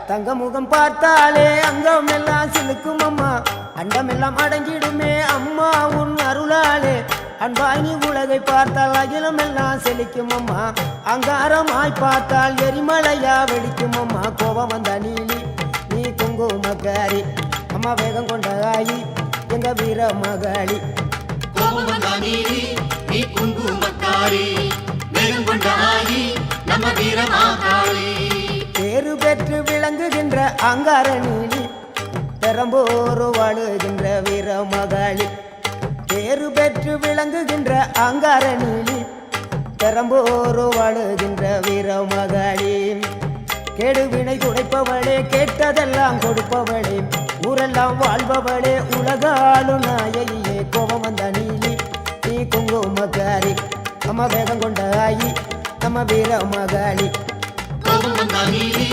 தங்க முகம் பார்த்தாலே அங்கம் எல்லாம் சிலுக்கும் அம்மா அண்டம் எல்லாம் அடங்கிடுமே அம்மா உன் அருளாலே அன்பாய் நீ உலகை பார்த்தால் அகிலம் எல்லாம் செழிக்கும் அம்மா அங்காரமாய் பார்த்தால் எரிமலையா வெடிக்கும் அம்மா கோபம் வந்த நீலி நீ குங்குமக்காரி அம்மா வேகம் கொண்ட ஆயி எங்க வீர மகாளி கோபம் வந்த நீலி நீ குங்குமக்காரி வேகம் கொண்ட ஆயி நம்ம வீர மகாளி பேரு பெற்று விளங்குகின்ற அங்கார நீலி பெரம்போர் வாழுகின்ற வீர மகாளி பேரு பெற்று விளங்குகின்ற அங்கார நீலி பெரம்போர் வாழுகின்ற வீர மகாளி கேடுவினை துடைப்பவளே கேட்டதெல்லாம் கொடுப்பவளே ஊரெல்லாம் வாழ்பவளே உலகாலும் நாயகியே கோபம் வந்த நீலி நீ குங்குமக்காரி அம்மா வேகம் கொண்ட ஆயி நம்ம வீர மகாளி கோபம் வந்த நீலி